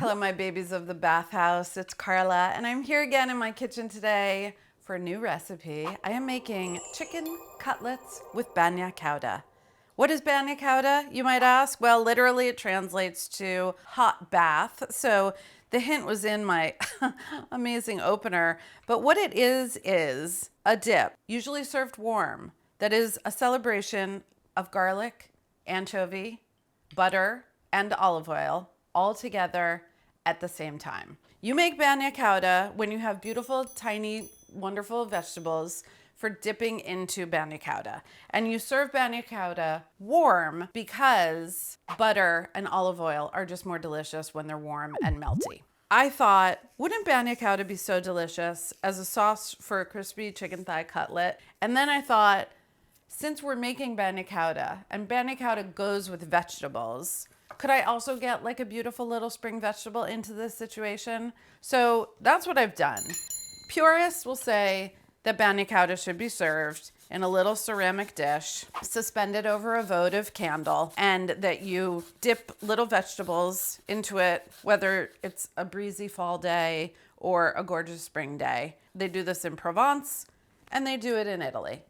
Hello, my babies of the bathhouse. It's Carla, and I'm here again in my kitchen today for a new recipe. I am making chicken cutlets with Bagna Cauda. What is Bagna Cauda, you might ask? Well, literally it translates to hot bath. So the hint was in my amazing opener. But what it is a dip, usually served warm, that is a celebration of garlic, anchovy, butter, and olive oil all together at the same time. You make Bagna Cauda when you have beautiful, tiny, wonderful vegetables for dipping into Bagna Cauda. And you serve Bagna Cauda warm because butter and olive oil are just more delicious when they're warm and melty. I thought, wouldn't Bagna Cauda be so delicious as a sauce for a crispy chicken thigh cutlet? And then I thought, since we're making Bagna Cauda and Bagna Cauda goes with vegetables, could I also get like a beautiful little spring vegetable into this situation? So that's what I've done. Purists will say that Bagna Cauda should be served in a little ceramic dish, suspended over a votive candle, and that you dip little vegetables into it, whether it's a breezy fall day or a gorgeous spring day. They do this in Provence, and they do it in Italy.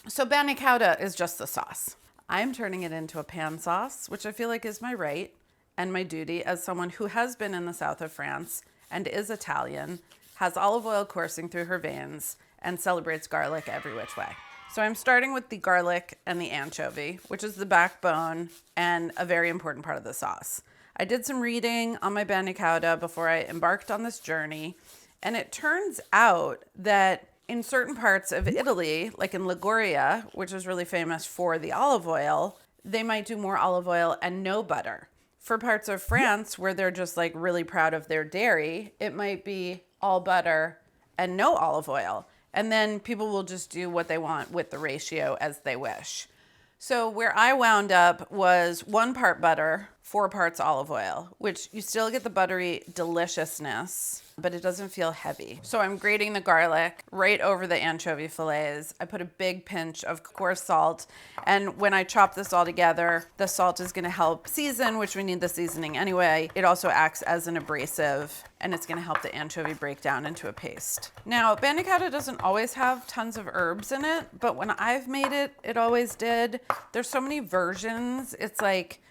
So Bagna Cauda is just the sauce. I'm turning it into a pan sauce, which I feel like is my right and my duty as someone who has been in the south of France and is Italian, has olive oil coursing through her veins, and celebrates garlic every which way. So I'm starting with the garlic and the anchovy, which is the backbone and a very important part of the sauce. I did some reading on my Bagna Cauda before I embarked on this journey, and it turns out that in certain parts of Italy, like in Liguria, which is really famous for the olive oil, they might do more olive oil and no butter. For parts of France where they're just like really proud of their dairy, it might be all butter and no olive oil. And then people will just do what they want with the ratio as they wish. So where I wound up was 1 part butter, 4 parts olive oil, which you still get the buttery deliciousness, but it doesn't feel heavy. So I'm grating the garlic right over the anchovy fillets. I put a big pinch of coarse salt. And when I chop this all together, the salt is gonna help season, which we need the seasoning anyway. It also acts as an abrasive, and it's gonna help the anchovy break down into a paste. Now, Bagna Cauda doesn't always have tons of herbs in it, but when I've made it, it always did. There's so many versions. It's like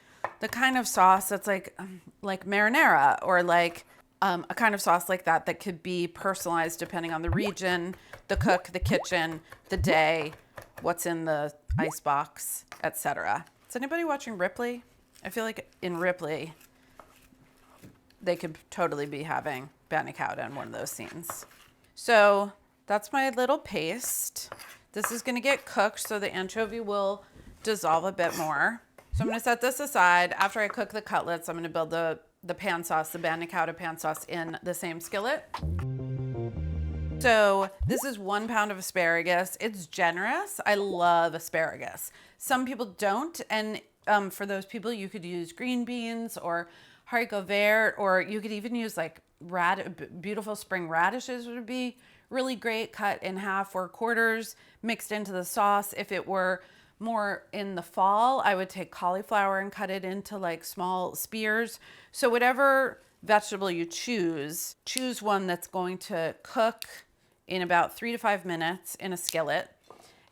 the kind of sauce that's like marinara or like a kind of sauce like that that could be personalized depending on the region, the cook, the kitchen, the day, what's in the ice box, etc. Is anybody watching Ripley? I feel like in Ripley, they could totally be having Bagna Cauda in one of those scenes. So that's my little paste. This is gonna get cooked so the anchovy will dissolve a bit more. So I'm gonna set this aside. After I cook the cutlets, I'm gonna build the pan sauce, the Bagna Cauda pan sauce in the same skillet. So this is 1 pound of asparagus. It's generous. I love asparagus. Some people don't, and for those people, you could use green beans or haricot vert, or you could even use like beautiful spring radishes would be really great, cut in half or quarters, mixed into the sauce. If it were more in the fall, I would take cauliflower and cut it into like small spears. So whatever vegetable you choose one that's going to cook in about 3 to 5 minutes in a skillet,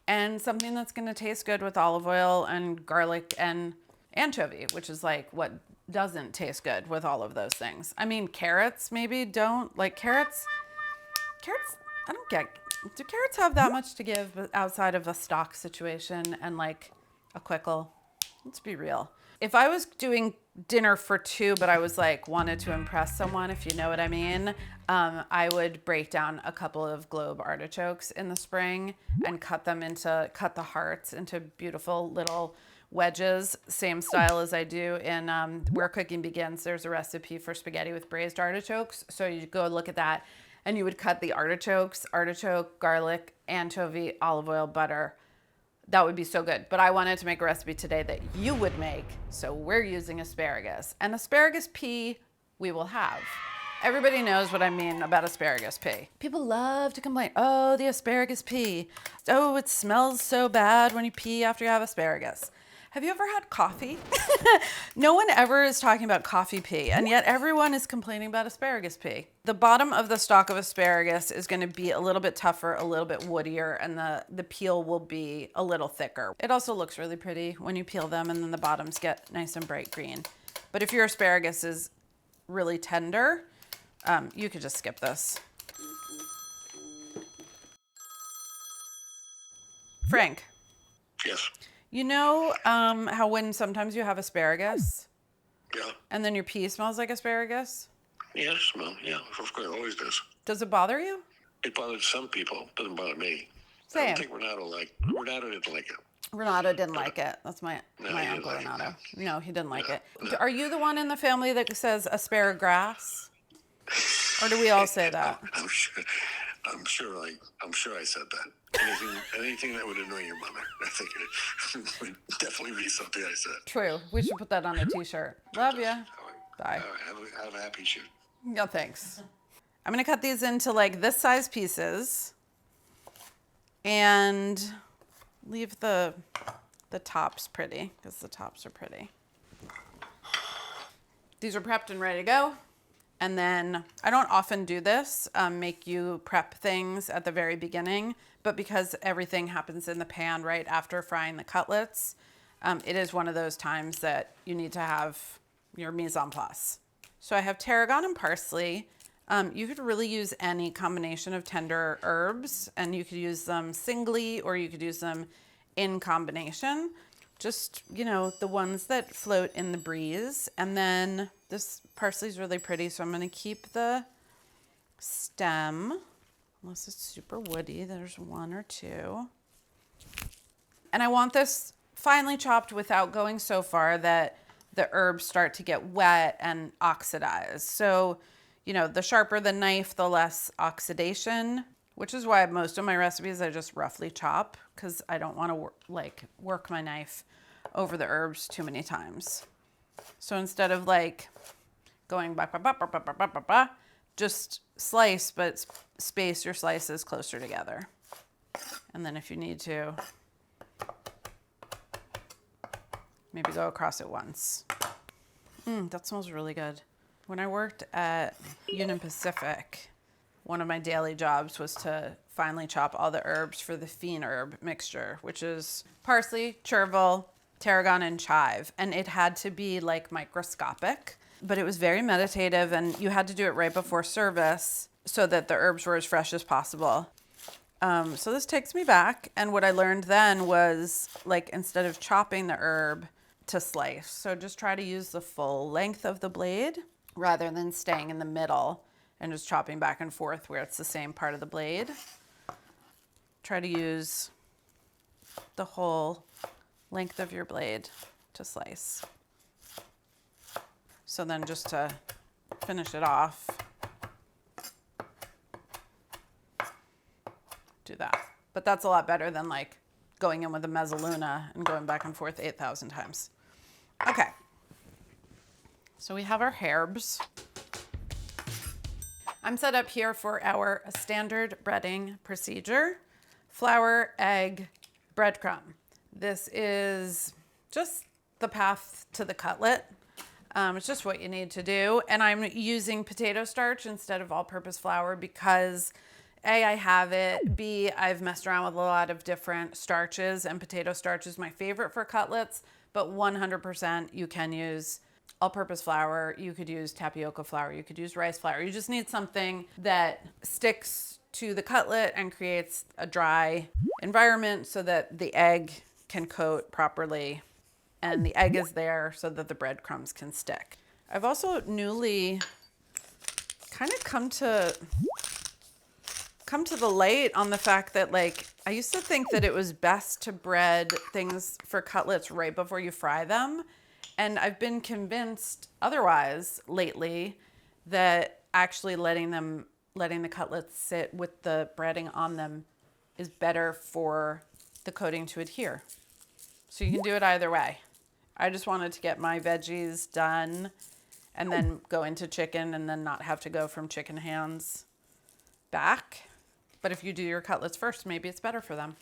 and something that's going to taste good with olive oil and garlic and anchovy, which is like what doesn't taste good with all of those things. I mean, carrots maybe don't. Like carrots, I don't get, do carrots have that much to give outside of a stock situation and like a quickle? Let's be real. If I was doing dinner for 2, but I was like wanted to impress someone, if you know what I mean, I would break down a couple of globe artichokes in the spring and cut the hearts into beautiful little wedges, same style as I do in Where Cooking Begins. There's a recipe for spaghetti with braised artichokes. So you go look at that, and you would cut the artichokes, artichoke, garlic, anchovy, olive oil, butter. That would be so good. But I wanted to make a recipe today that you would make, so we're using asparagus. And asparagus pea we will have. Everybody knows what I mean about asparagus pea. People love to complain, oh, the asparagus pea. Oh, it smells so bad when you pee after you have asparagus. Have you ever had coffee? No one ever is talking about coffee pea, and yet everyone is complaining about asparagus pea. The bottom of the stalk of asparagus is going to be a little bit tougher, a little bit woodier, and the peel will be a little thicker. It also looks really pretty when you peel them, and then the bottoms get nice and bright green. But if your asparagus is really tender, you could just skip this. Frank. Yes. You know how when sometimes you have asparagus Yeah. and then your pea smells like asparagus? Yeah, smell. Yeah, of course, it always does. Does it bother you? It bothers some people. Doesn't bother me. I Same. don't think Renato didn't like it. Renato didn't like it. That's my No, he didn't uncle like it. Renato. No, he didn't like No, it. no. Are you the one in the family that says asparagus? Or do we all say that? I'm sure I said that. Anything that would annoy your mother, I think it would definitely be something I said. True. We should put that on a t-shirt. Love ya. Bye. All right, have a happy shoot. No, thanks. I'm going to cut these into like this size pieces and leave the tops pretty because the tops are pretty. These are prepped and ready to go. And then I don't often do this, make you prep things at the very beginning, but because everything happens in the pan right after frying the cutlets, it is one of those times that you need to have your mise en place. So I have tarragon and parsley. You could really use any combination of tender herbs, and you could use them singly or you could use them in combination. Just, you know, the ones that float in the breeze. And then this parsley is really pretty, so I'm going to keep the stem, unless it's super woody. There's one or two. And I want this finely chopped without going so far that the herbs start to get wet and oxidize. So, you know, the sharper the knife, the less oxidation, which is why most of my recipes I just roughly chop because I don't want to work my knife over the herbs too many times. So instead of like going just slice, but space your slices closer together. And then if you need to, maybe go across it once. That smells really good. When I worked at Union Pacific, one of my daily jobs was to finely chop all the herbs for the fiend herb mixture, which is parsley, chervil, tarragon, and chive. And it had to be like microscopic, but it was very meditative, and you had to do it right before service so that the herbs were as fresh as possible. So this takes me back, and what I learned then was, like, instead of chopping the herb, to slice. So just try to use the full length of the blade rather than staying in the middle and just chopping back and forth where it's the same part of the blade. Try to use the whole length of your blade to slice. So then just to finish it off, do that. But that's a lot better than like going in with a mezzaluna and going back and forth 8,000 times. Okay. So we have our herbs. I'm set up here for our standard breading procedure. Flour, egg, breadcrumb. This is just the path to the cutlet. It's just what you need to do. And I'm using potato starch instead of all-purpose flour because A, I have it. B, I've messed around with a lot of different starches, and potato starch is my favorite for cutlets, but 100% you can use all-purpose flour. You could use tapioca flour. You could use rice flour. You just need something that sticks to the cutlet and creates a dry environment so that the egg can coat properly and the egg is there so that the breadcrumbs can stick. I've also newly kind of come to the light on the fact that, like, I used to think that it was best to bread things for cutlets right before you fry them. And I've been convinced otherwise lately, that actually letting the cutlets sit with the breading on them is better for the coating to adhere. So you can do it either way. I just wanted to get my veggies done and then go into chicken and then not have to go from chicken hands back. But if you do your cutlets first, maybe it's better for them.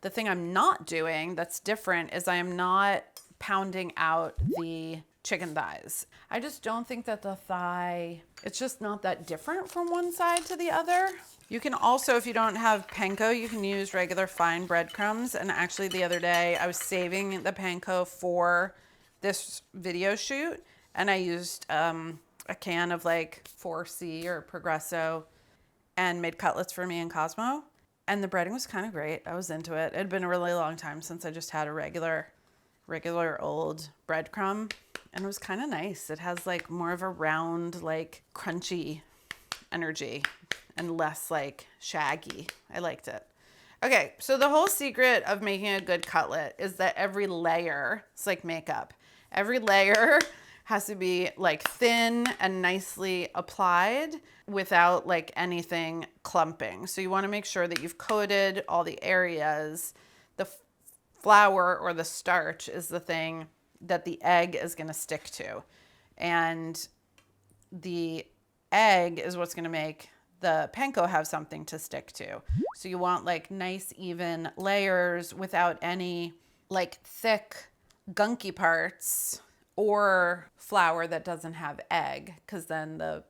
The thing I'm not doing that's different is I am not pounding out the chicken thighs. I just don't think that the thigh, it's just not that different from one side to the other. You can also, if you don't have panko, you can use regular fine breadcrumbs. And actually the other day I was saving the panko for this video shoot, and I used a can of like 4C or Progresso and made cutlets for me and Cosmo. And the breading was kind of great. I was into it. It had been a really long time since I just had a regular old breadcrumb, and it was kind of nice. It has like more of a round, like crunchy energy and less like shaggy. I liked it. Okay, so the whole secret of making a good cutlet is that every layer, it's like makeup. Every layer has to be like thin and nicely applied without like anything clumping. So you want to make sure that you've coated all the areas. The flour or the starch is the thing that the egg is going to stick to. And the egg is what's going to make the panko have something to stick to. So you want like nice even layers without any like thick gunky parts or flour that doesn't have egg, because then the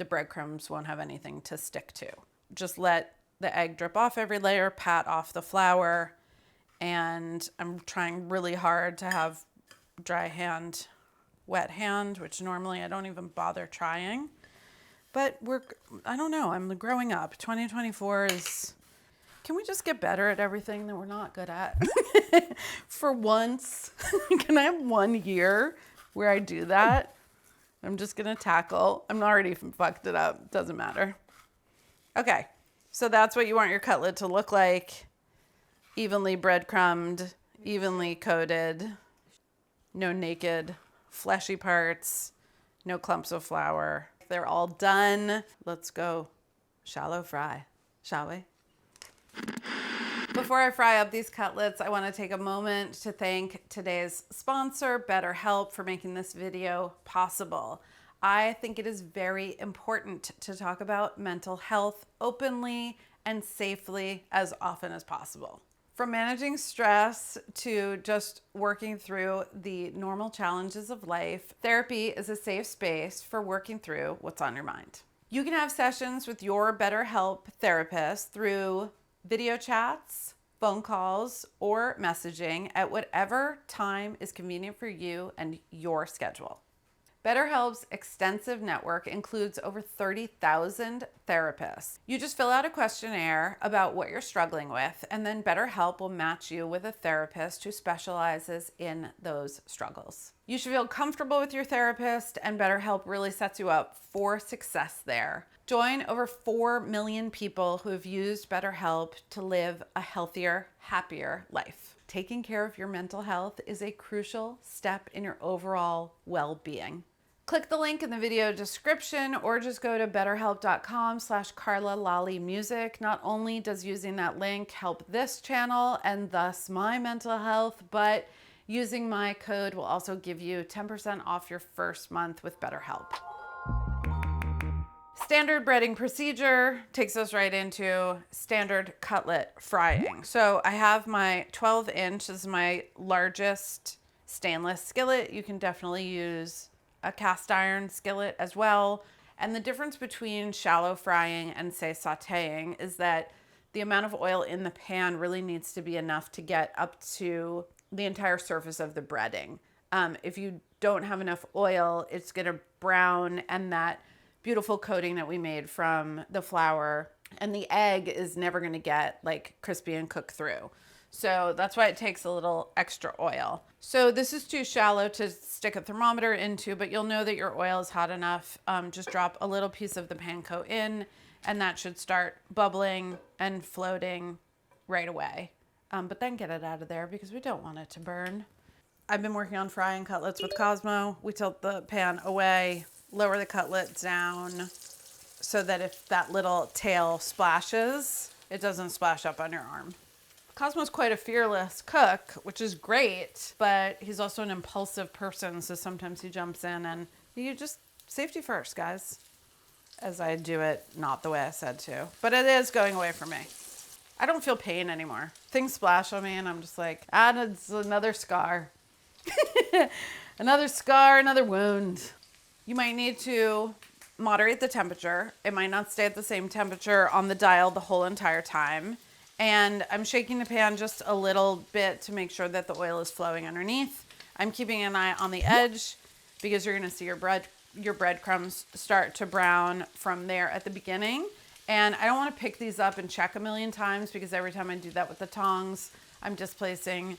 breadcrumbs won't have anything to stick to. Just let the egg drip off every layer, pat off the flour, and I'm trying really hard to have dry hand, wet hand, which normally I don't even bother trying. But I don't know, I'm growing up. 2024 is, can we just get better at everything that we're not good at? For once, can I have 1 year where I do that? I'm just gonna tackle. I'm already fucked it up, doesn't matter. Okay, so that's what you want your cutlet to look like. Evenly breadcrumbed, evenly coated, no naked fleshy parts, no clumps of flour. They're all done. Let's go shallow fry, shall we? Before I fry up these cutlets, I want to take a moment to thank today's sponsor, BetterHelp, for making this video possible. I think it is very important to talk about mental health openly and safely as often as possible. From managing stress to just working through the normal challenges of life, therapy is a safe space for working through what's on your mind. You can have sessions with your BetterHelp therapist through video chats, phone calls, or messaging at whatever time is convenient for you and your schedule. BetterHelp's extensive network includes over 30,000 therapists. You just fill out a questionnaire about what you're struggling with, and then BetterHelp will match you with a therapist who specializes in those struggles. You should feel comfortable with your therapist, and BetterHelp really sets you up for success there. Join over 4 million people who have used BetterHelp to live a healthier, happier life. Taking care of your mental health is a crucial step in your overall well-being. Click the link in the video description or just go to betterhelp.com/Carla Lalli music. Not only does using that link help this channel and thus my mental health, but using my code will also give you 10% off your first month with BetterHelp. Standard breading procedure takes us right into standard cutlet frying. So I have my 12-inch, this is my largest stainless skillet. You can definitely use a cast iron skillet as well. And the difference between shallow frying and say sauteing is that the amount of oil in the pan really needs to be enough to get up to the entire surface of the breading. If you don't have enough oil, it's gonna brown, and that beautiful coating that we made from the flour and the egg is never gonna get like crispy and cook through. So that's why it takes a little extra oil. So this is too shallow to stick a thermometer into, but you'll know that your oil is hot enough. Just drop a little piece of the panko in, and that should start bubbling and floating right away. But then get it out of there because we don't want it to burn. I've been working on frying cutlets with Cosmo. We tilt the pan away, lower the cutlet down so that if that little tail splashes, it doesn't splash up on your arm. Cosmo's quite a fearless cook, which is great, but he's also an impulsive person, so sometimes he jumps in, and you just safety first, guys, as I do it not the way I said to. But it is going away for me. I don't feel pain anymore. Things splash on me and I'm just like, it's another scar. Another scar, another wound. You might need to moderate the temperature. It might not stay at the same temperature on the dial the whole entire time. And I'm shaking the pan just a little bit to make sure that the oil is flowing underneath. I'm keeping an eye on the edge because you're gonna see your breadcrumbs start to brown from there at the beginning. And I don't wanna pick these up and check a million times because every time I do that with the tongs, I'm displacing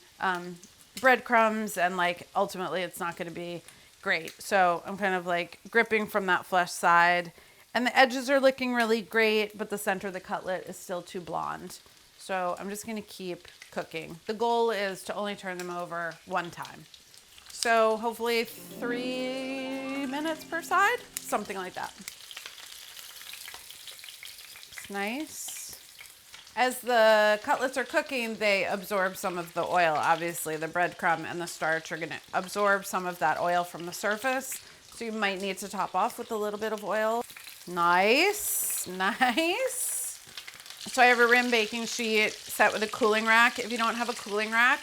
breadcrumbs and like ultimately it's not gonna be great. So I'm kind of like gripping from that flesh side and the edges are looking really great, but the center of the cutlet is still too blonde. So I'm just gonna keep cooking. The goal is to only turn them over one time. So hopefully 3 minutes per side, something like that. It's nice. As the cutlets are cooking, they absorb some of the oil. Obviously, the breadcrumb and the starch are gonna absorb some of that oil from the surface. So you might need to top off with a little bit of oil. Nice, nice. So I have a rim baking sheet set with a cooling rack. If you don't have a cooling rack,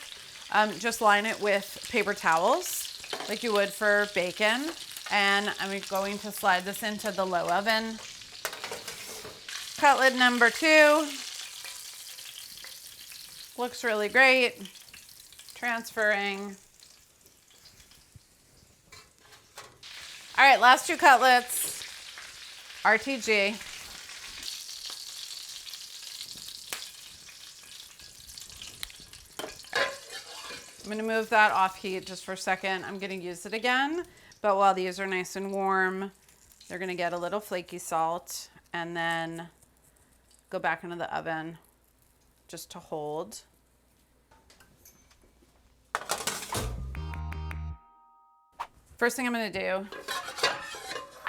just line it with paper towels like you would for bacon. And I'm going to slide this into the low oven. Cutlet number 2. Looks really great. Transferring. All right, last 2 cutlets. RTG. I'm gonna move that off heat just for a second. I'm gonna use it again, but while these are nice and warm, they're gonna get a little flaky salt and then go back into the oven just to hold. First thing I'm gonna do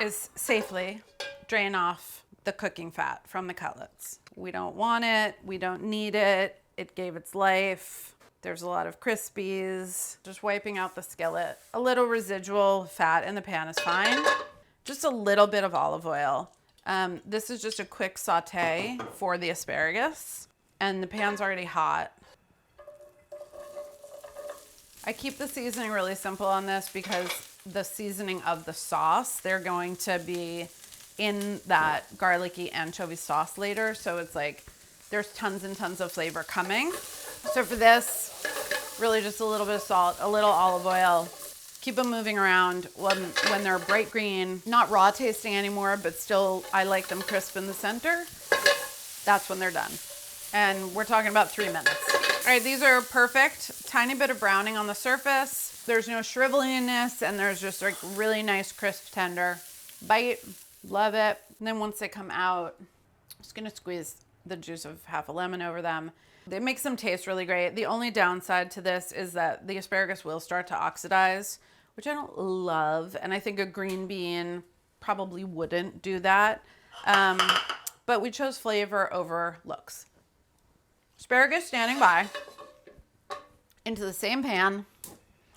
is safely drain off the cooking fat from the cutlets. We don't want it, we don't need it. It gave its life. There's a lot of crispies. Just wiping out the skillet. A little residual fat in the pan is fine. Just a little bit of olive oil. This is just a quick saute for the asparagus and the pan's already hot. I keep the seasoning really simple on this because the seasoning of the sauce, they're going to be in that garlicky anchovy sauce later. So it's like, there's tons and tons of flavor coming. So for this, really just a little bit of salt, a little olive oil. Keep them moving around when they're bright green, not raw tasting anymore, but still I like them crisp in the center. That's when they're done. And we're talking about 3 minutes. All right, these are perfect. Tiny bit of browning on the surface. There's no shriveliness and there's just like really nice, crisp, tender bite. Love it. And then once they come out, I'm just gonna squeeze the juice of half a lemon over them. It makes them taste really great. The only downside to this is that the asparagus will start to oxidize, which I don't love. And I think a green bean probably wouldn't do that. But we chose flavor over looks. Asparagus standing by. Into the same pan,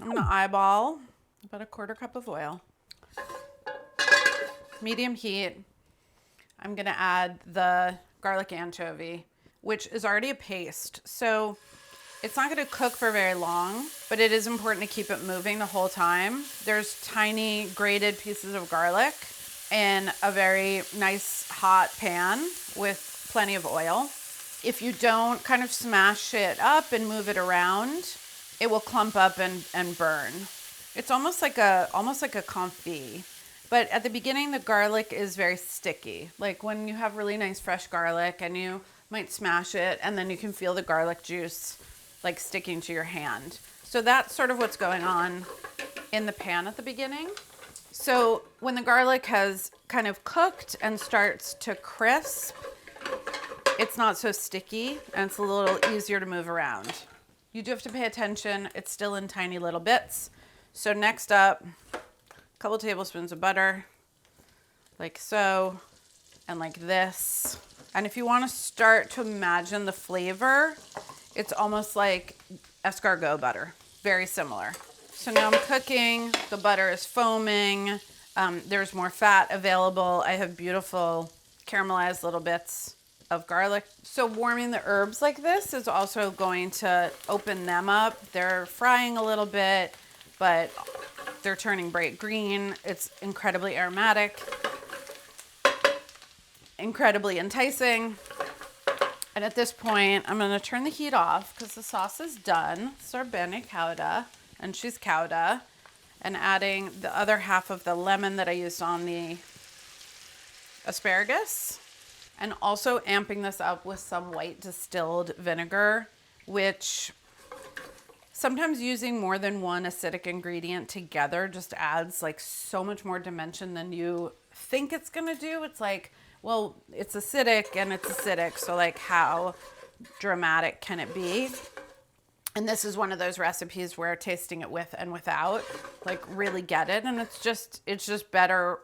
I'm gonna eyeball about a 1/4 cup of oil. Medium heat. I'm gonna add the garlic anchovy, which is already a paste. So it's not gonna cook for very long, but it is important to keep it moving the whole time. There's tiny grated pieces of garlic in a very nice hot pan with plenty of oil. If you don't kind of smash it up and move it around, it will clump up and burn. It's almost like a confit. But at the beginning, the garlic is very sticky. Like when you have really nice fresh garlic and you might smash it and then you can feel the garlic juice like sticking to your hand. So that's sort of what's going on in the pan at the beginning. So when the garlic has kind of cooked and starts to crisp, it's not so sticky and it's a little easier to move around. You do have to pay attention. It's still in tiny little bits. So next up, a couple tablespoons of butter, like so, and like this. And if you want to start to imagine the flavor, it's almost like escargot butter, very similar. So now I'm cooking, the butter is foaming, there's more fat available. I have beautiful caramelized little bits of garlic. So warming the herbs like this is also going to open them up. They're frying a little bit, but they're turning bright green. It's incredibly aromatic, incredibly enticing. And at this point, I'm gonna turn the heat off because the sauce is done. This is our Bagna Cauda, and she's Cauda. And adding the other half of the lemon that I used on the asparagus. And also amping this up with some white distilled vinegar, which sometimes using more than one acidic ingredient together just adds like so much more dimension than you think it's gonna do. It's like, well, it's acidic and it's acidic, so like how dramatic can it be? And this is one of those recipes where tasting it with and without, like really get it. And it's just better.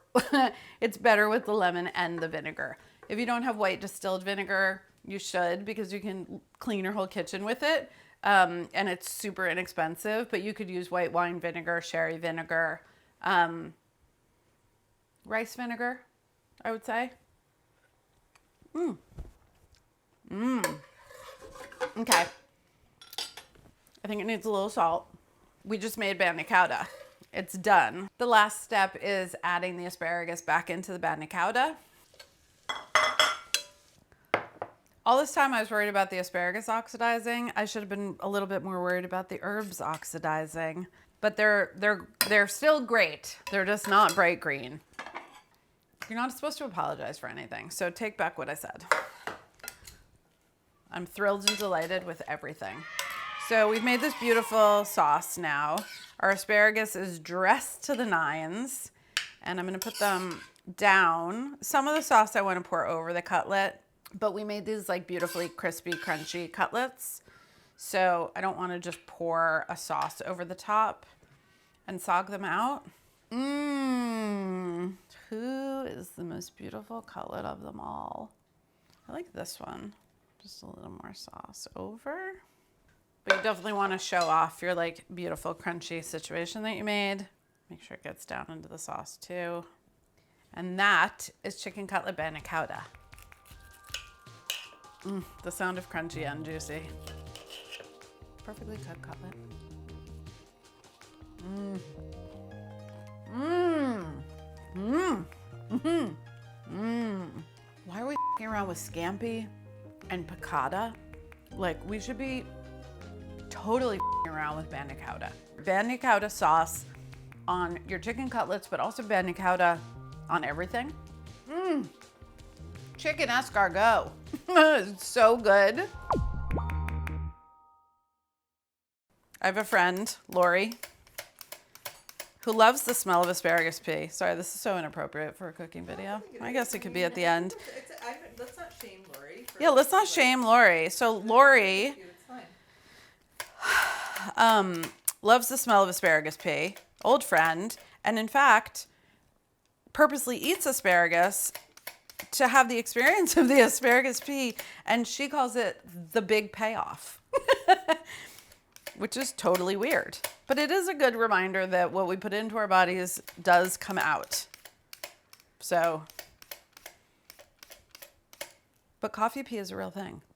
It's better with the lemon and the vinegar. If you don't have white distilled vinegar, you should, because you can clean your whole kitchen with it. And it's super inexpensive, but you could use white wine vinegar, sherry vinegar, rice vinegar, I would say. Okay. I think it needs a little salt. We just made Bagna Cauda. It's done. The last step is adding the asparagus back into the Bagna Cauda. All this time I was worried about the asparagus oxidizing. I should have been a little bit more worried about the herbs oxidizing, but they're still great. They're just not bright green. You're not supposed to apologize for anything, so take back what I said. I'm thrilled and delighted with everything. So we've made this beautiful sauce now. Our asparagus is dressed to the nines, and I'm gonna put them down. Some of the sauce I wanna pour over the cutlet, but we made these like beautifully crispy, crunchy cutlets. So I don't wanna just pour a sauce over the top and sog them out. Who is the most beautiful cutlet of them all? I like this one. Just a little more sauce over. But you definitely want to show off your like beautiful crunchy situation that you made. Make sure it gets down into the sauce too. And that is chicken cutlet Bagna Cauda. The sound of crunchy and juicy. Perfectly cut cutlet. Why are we f***ing around with scampi and piccata? Like, we should be totally f***ing around with Bagna Cauda. Bagna Cauda sauce on your chicken cutlets, but also Bagna Cauda on everything. Chicken escargot. It's so good. I have a friend, Lori, who loves the smell of asparagus pea. Sorry, this is so inappropriate for a cooking video. I guess it could be at the end. Let's not shame Lori. Yeah, let's not shame Lori. So Lori loves the smell of asparagus pea, old friend, and in fact, purposely eats asparagus to have the experience of the asparagus pea, and she calls it the big payoff. Which is totally weird. But it is a good reminder that what we put into our bodies does come out. So, but coffee pea is a real thing.